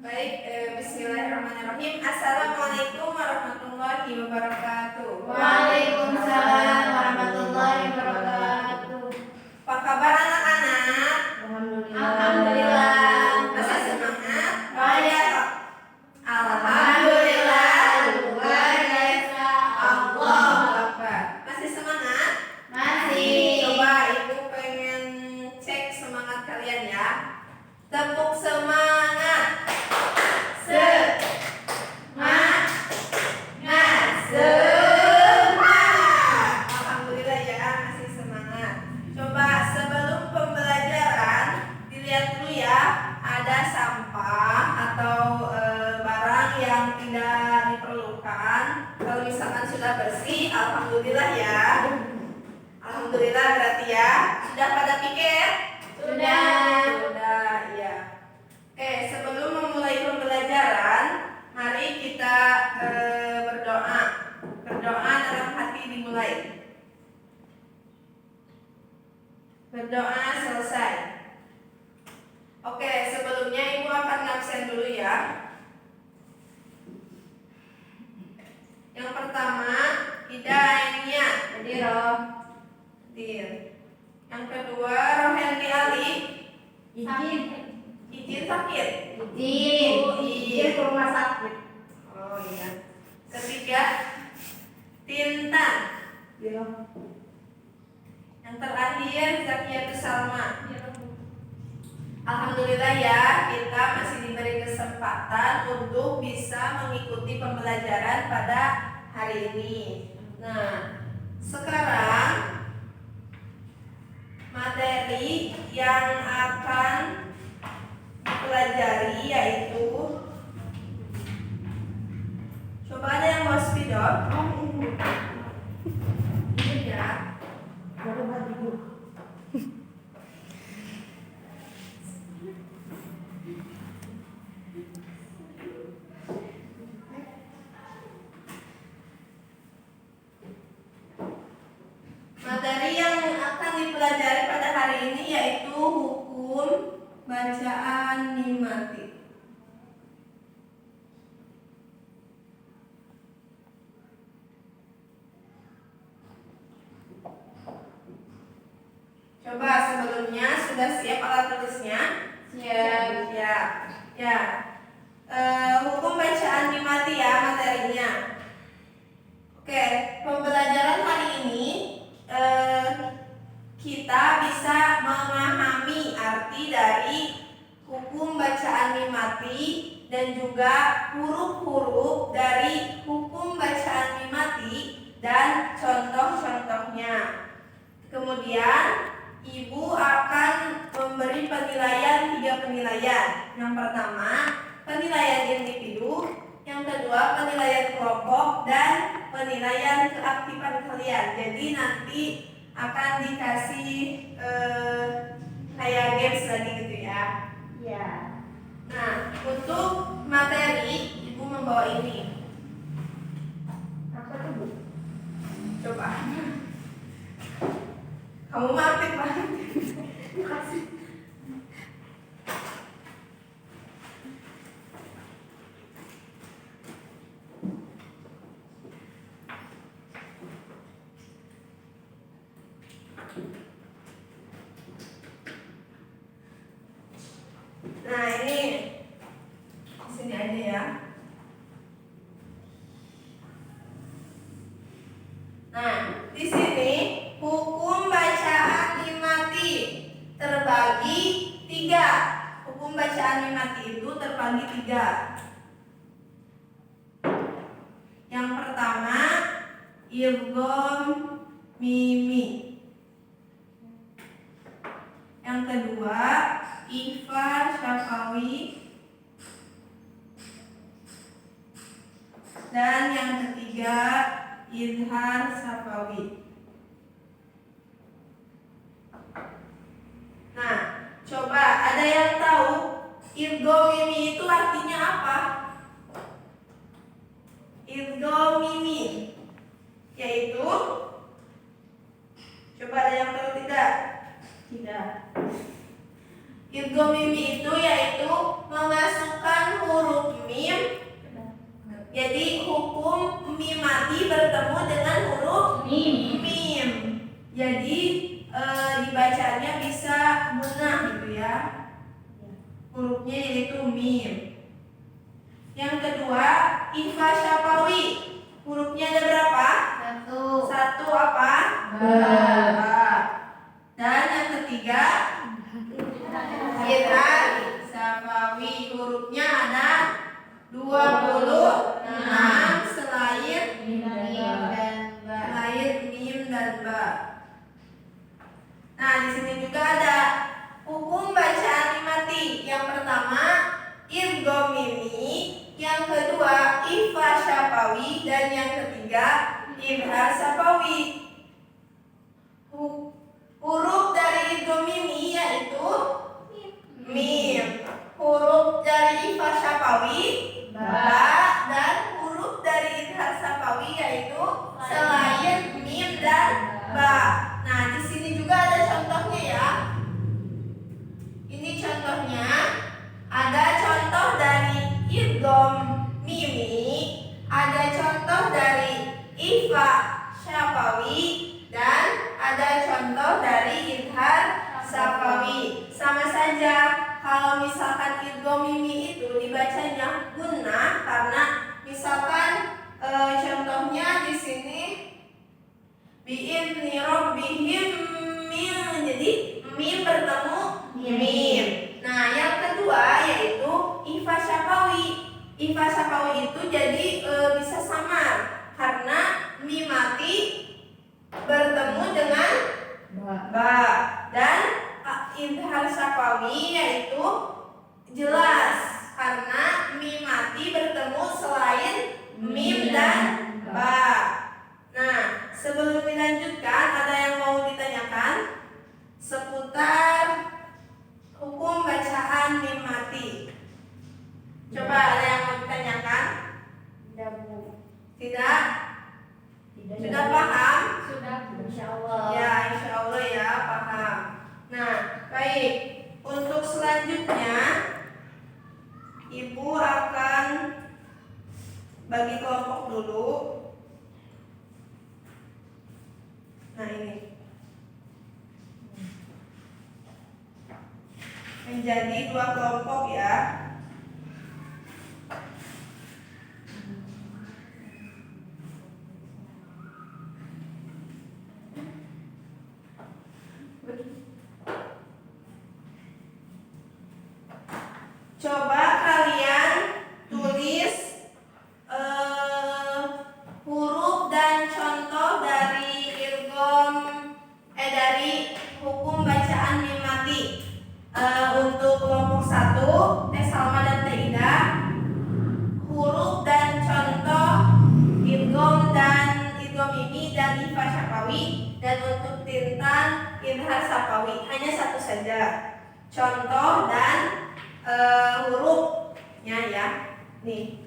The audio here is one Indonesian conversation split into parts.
Baik, bismillahirrahmanirrahim. Assalamualaikum warahmatullahi wabarakatuh. Waalaikumsalam warahmatullahi wabarakatuh. Apa kabar anak-anak? Alhamdulillah. Masih semangat? Raya. Alhamdulillah. Luar biasa. Allahu Akbar. Masih semangat? Masih. Coba ibu pengen cek semangat kalian ya. Tepuk semangat. Alhamdulillah ya, masih semangat. Coba sebelum pembelajaran dilihat dulu ya, ada sampah atau barang yang tidak diperlukan. Kalau misalkan sudah bersih, alhamdulillah ya. Alhamdulillah berarti ya. Sudah pada pikir? Sudah ya. Oke, sebelum memulai pembelajaran, mari kita berdoa. Berdoa dalam hati dimulai. Berdoa selesai. Oke, sebelumnya ibu akan ngabsen dulu ya. Yang pertama, Hidayah Hadirah. Hadir. Yang kedua, Rohendi Ali. Izin sakit. Izin ke rumah sakit. Oh iya. Ketiga, Tintan. Yang terakhir, Zakiatus Salma. Alhamdulillah ya, kita masih diberi kesempatan untuk bisa mengikuti pembelajaran pada hari ini. Nah, sekarang materi yang akan dipelajari yaitu, coba ada yang mau spidol? Ini ya. Materi yang akan dipelajari pada hari ini yaitu hukum bacaan mimati. Coba sebelumnya sudah siap alat tulisnya? Siap. Ya. Hukum bacaan mimati ya materinya. Oke, pembelajaran hari ini kita bisa memahami arti dari hukum bacaan mimati dan juga huruf-huruf dari hukum bacaan mimati dan contoh-contohnya. Kemudian ibu akan memberi penilaian 3 penilaian. Yang pertama, penilaian individu. Yang kedua, penilaian kelompok dan penilaian keaktifan kalian. Jadi nanti akan dikasih kayak games lagi gitu ya. Ya. Nah, untuk materi ibu membawa ini. Apa tuh, Bu? Coba. Kamu mah aktif banget. Makasih. Nah, ini di sini aja ya. Nah, di sini hukum bacaan mimati terbagi 3. Hukum bacaan mimati itu terbagi 3. Yang pertama, idgham mimi. Yang kedua, ikhfa syafawi. Dan yang ketiga, izhar syafawi. Nah, coba ada yang tahu idgham mimi itu artinya apa? Idgham mimi yaitu, coba ada yang tahu tidak? Tidak. Idgham mimi itu yaitu memasukkan huruf hurufnya yaitu mim. Yang kedua, ifa syafawi. Hurufnya ada berapa? Satu apa? Ba. Dan yang ketiga, idhar syafawi. Hurufnya ada 26 selain mim dan ba. Nah, di sini juga ada hukum bacaan mimati. Yang pertama, idgham mimi, yang kedua, ifa syafawi, dan yang ketiga, idhar syafawi. Huruf dari idgham mimi yaitu mim. Huruf dari ifa syafawi ba, dan huruf dari idhar syafawi yaitu selain mim dan ba. Nah, di sini juga ada contohnya ya. Ini contohnya. Ada contoh dari idgham mimi, ada contoh dari ifa syafawi, dan ada contoh dari idhar syafawi. Sama saja, kalau misalkan idgham mimi itu dibacanya gunnah, karena misalkan contohnya di sini bi'idzni rabbihim mim, jadi mim bertemu mim. Nah, yang kedua yaitu ifa syafawi. Ifa syafawi itu jadi bisa samar karena mim mati bertemu dengan ba, dan idhar syafawi yaitu jelas karena mim mati bertemu selain mim dan ba. Nah, sebelum dilanjutkan, ada yang mau ditanyakan seputar hukum bacaan mim mati? Coba ada yang mau ditanyakan? Tidak? Sudah paham? Sudah, insyaallah. Ya, insyaallah ya, paham. Nah, baik. Untuk selanjutnya, Ibu akan bagi kelompok dulu. Nah, ini menjadi 2 kelompok ya. Coba kalian tulis huruf dan contoh dari dari hukum bacaan mim mati. Untuk kelompok 1, Teh Salma dan Teh Ida, huruf dan contoh idgham mimi dan ifa syafawi, dan untuk Tintan idhar syafawi. Hanya satu saja, contoh dan hurufnya ya. Nih.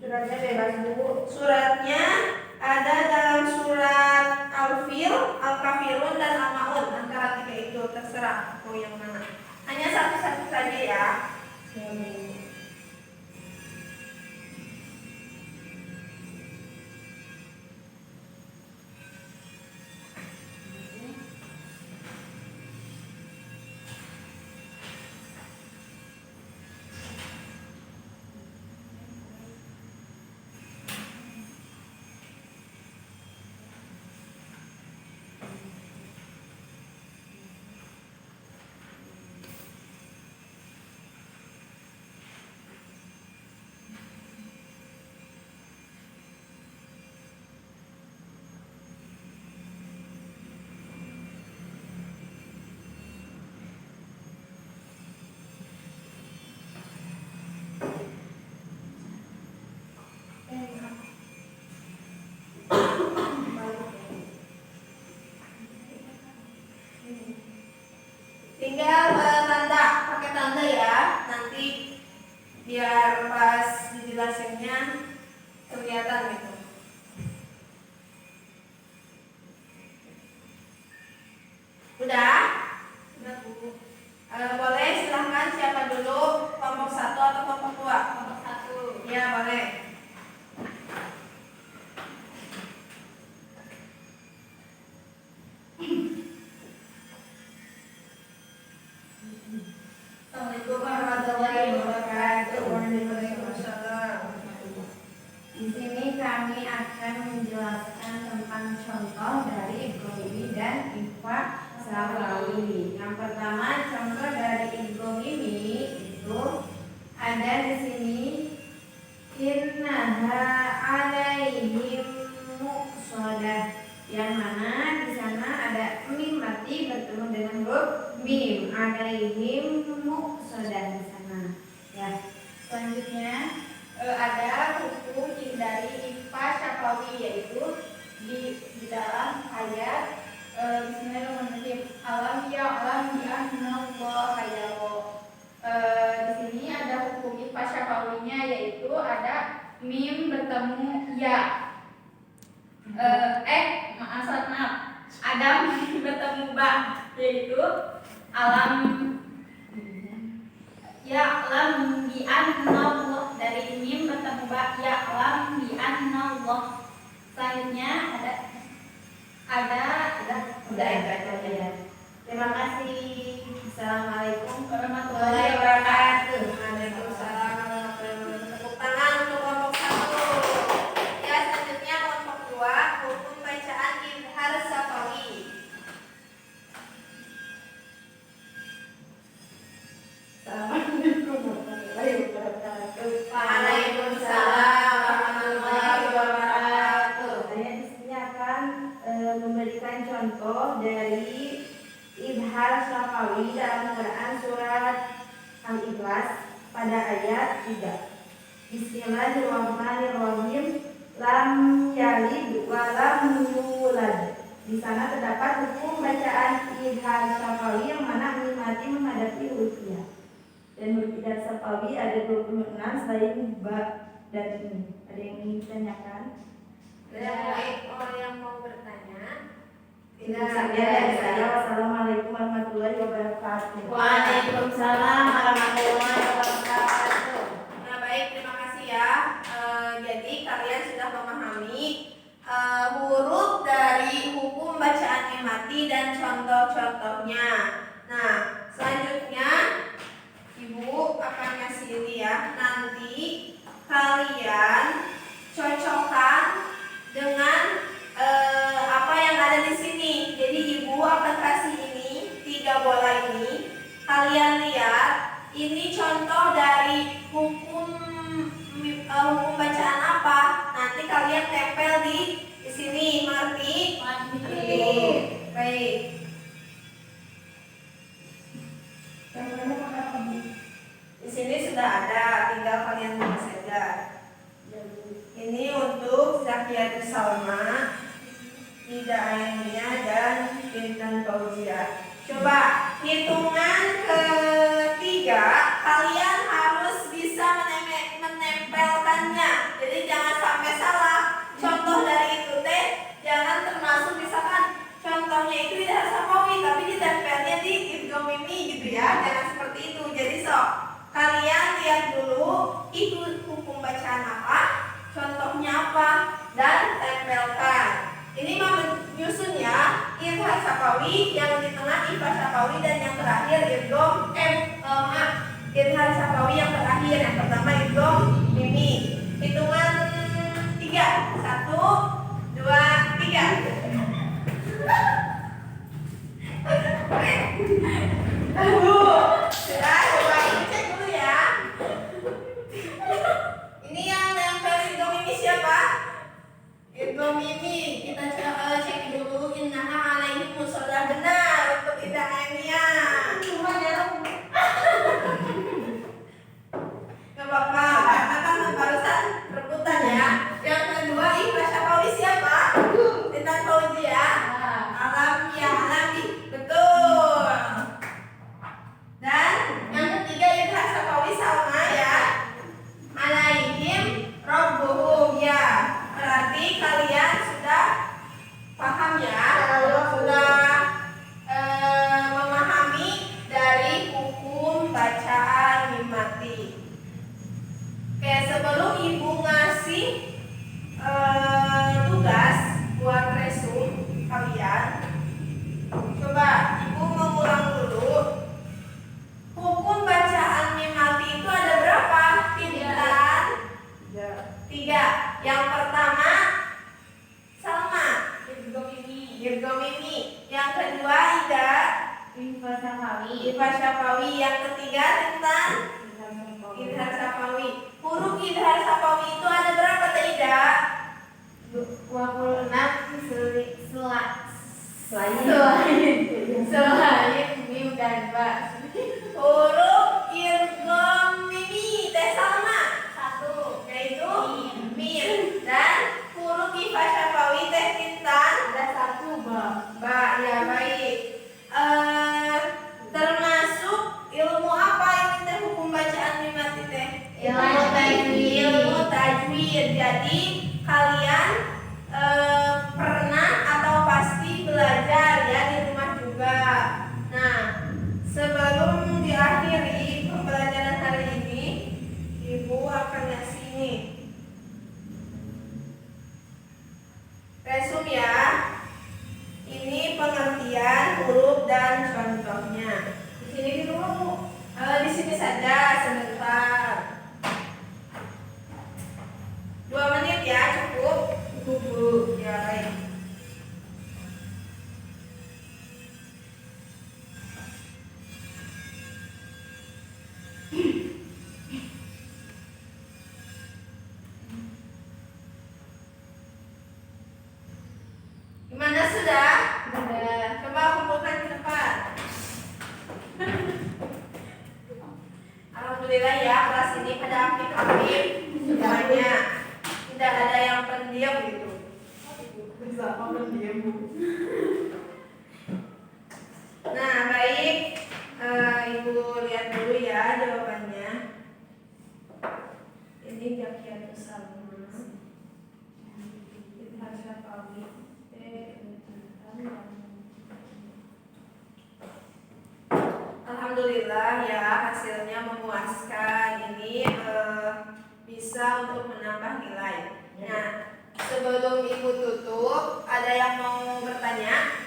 Suratnya bebas Bu. Suratnya ada dalam surat Al-Fil, Al-Kafirun, dan Al-Maun. Antara 3 itu terserah mau yang mana. Hanya satu-satu saja ya. Tinggal tanda, pakai tanda ya. Nanti biar pas dijelasinnya kelihatan gitu. Udah? Udah Bu. Boleh silahkan siapa dulu, kelompok 1 atau kelompok 2? Kelompok 1. Ya, boleh. mim alaihim muqsadan di sana. Ya. Selanjutnya ada hukum dari IPA syafawi, yaitu di dalam ayat Bismillahirrahmanirrahim. Alam ya'lam bi annallaha yara. Di sini ada hukum IPA syafawinya, yaitu ada mim bertemu ya. Maaf. Ada mim bertemu ba, yaitu alam ya'lam bi annallah, dari mim bertemu ba ya'lam bi annallah. Selanjutnya ada Udah itu aja ya. Terima kasih. Assalamualaikum warahmatullahi wabarakatuh. Waalaikumsalam warahmatullahi wabarakatuh. Tepuk tangan untuk kelompok 1. Ya, selanjutnya kelompok 2, hukum bacaan izhar syafawi. Assalamualaikum warahmatullahi wabarakatuh. Waalaikumsalam warahmatullahi wabarakatuh. Saya di sini akan memberikan contoh dari izhar syafawi dalam Quran surat Al-Ikhlas pada ayat 3. Bismillahirrahmanirrahim. Lam yalid wa lam yulad. Di sana terdapat hukum bacaan izhar syafawi yang mana mimati menghadapi huruf ya. Dan huruf izhar syafawi ada 26 selain ba dan ini. Ada yang ingin ditanyakan? Orang yang mau bertanya? Tidak ada dari saya. Wassalamualaikum warahmatullahi wabarakatuh. Waalaikumsalam warahmatullahi wabarakatuh. Nah, baik, terima kasih ya. Jadi kalian sudah memahami huruf dari hukum bacaan mimati dan contoh-contohnya. Nah, selanjutnya Ibu akan ngasih ya. Nanti kalian cocokkan dengan apa yang ada di sini. Jadi Ibu akan kasih ini 3 bola ini. Kalian lihat, ini contoh dari hukum bacaan apa. Nanti kalian tempel di sini, mengerti? Baik. Di sini sudah ada, tinggal kalian tulis saja. Ini untuk Zakiatus Salma, Ida Ainiyah, dan Intan Fauzia. Coba hitungan ketiga, kalian harus bisa menempelkannya. Jadi jangan sampai salah. Contoh dari itu teh jangan termasuk misalkan contohnya itu tidak sapawi tapi ditempelnya di idgham mimi gitu ya. Jangan seperti itu. Jadi kalian lihat dulu itu hukum bacaan apa, contohnya apa, dan tempelkan. Ini mah menyusunnya izhar syafawi, yang di tengah IPA syafawi, dan yang terakhir izhar syafawi yang terakhir. Yang pertama idgham mimi. Hitungan 3. 1, 2, 3. Sudah, coba cek dulu ya. Ini yang nempel idgham mimi siapa? Idgham mimi. Kita cek dulu innaha alaihim musallah, benar untuk Ida Ainiyah. Cuma jarum. Gak apa-apa, karena kan barusan rebutan ya. Yang kedua IPA syafawi siapa? Intan Fauzia. Alam ya alami, betul. Dan yang ketiga izhar syafawi Salma ya. Alaihim rabbuhum ya. Berarti kalian sudah paham ya, sudah memahami dari hukum bacaan mimati. Oke, sebelum Ibu ngasih tugas buat resume kalian, coba Ibu mengulang dulu. Hukum bacaan mimati itu ada berapa? Intan? 3. Yang pertama Salma, idgham mimi. Yang kedua Ida, IPA syafawi. IPA syafawi. Yang ketiga Intan, izhar syafawi. Huruf izhar syafawi itu ada berapa Teh Ida? 26 selain Selain mim dan Ini resum ya. Ini pengertian huruf dan contohnya. Di sini di rumah Bu. Di sini saja sebentar. 2 menit ya, cukup? Cukup Bu. Ya baik. Gimana sudah? Sudah. Coba kumpulkan di depan. Alhamdulillah ya, kelas ini pada aktif-aktif semuanya. Tidak ada yang pendiam gitu. Bersama pendiam Bu. Nah, baik. Ibu lihat dulu ya jawabannya. Ini Jakiatus Salma. Kita Syafawi. Alhamdulillah ya, hasilnya memuaskan. Ini bisa untuk menambah nilai. Nah, sebelum Ibu tutup, ada yang mau bertanya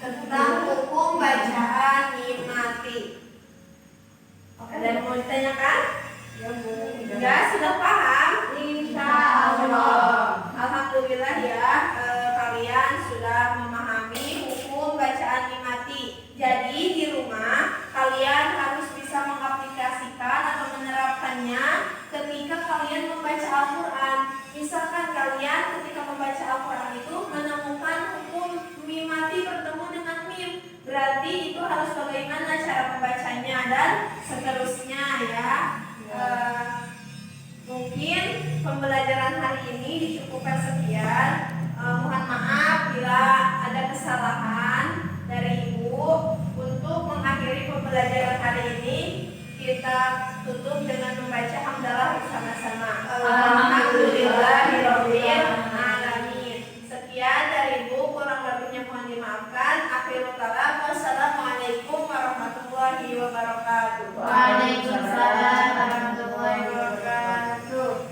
tentang hukum bacaan mim mati? Ada yang mau ditanyakan? Ya, sudah paham? Insya Allah. Alhamdulillah ya, kalian sudah memahami hukum bacaan mim mati. Jadi di rumah kalian harus bisa mengaplikasikan atau menerapkannya ketika kalian membaca Al-Quran. Misalkan kalian ketika membaca Al-Quran itu menemukan hukum mim mati bertemu dengan mim, berarti itu harus bagaimana cara membacanya dan seterusnya ya. Mungkin pembelajaran hari ini dicukupkan sekian. Mohon maaf bila ada kesalahan dari Ibu. Untuk mengakhiri pembelajaran hari ini, kita tutup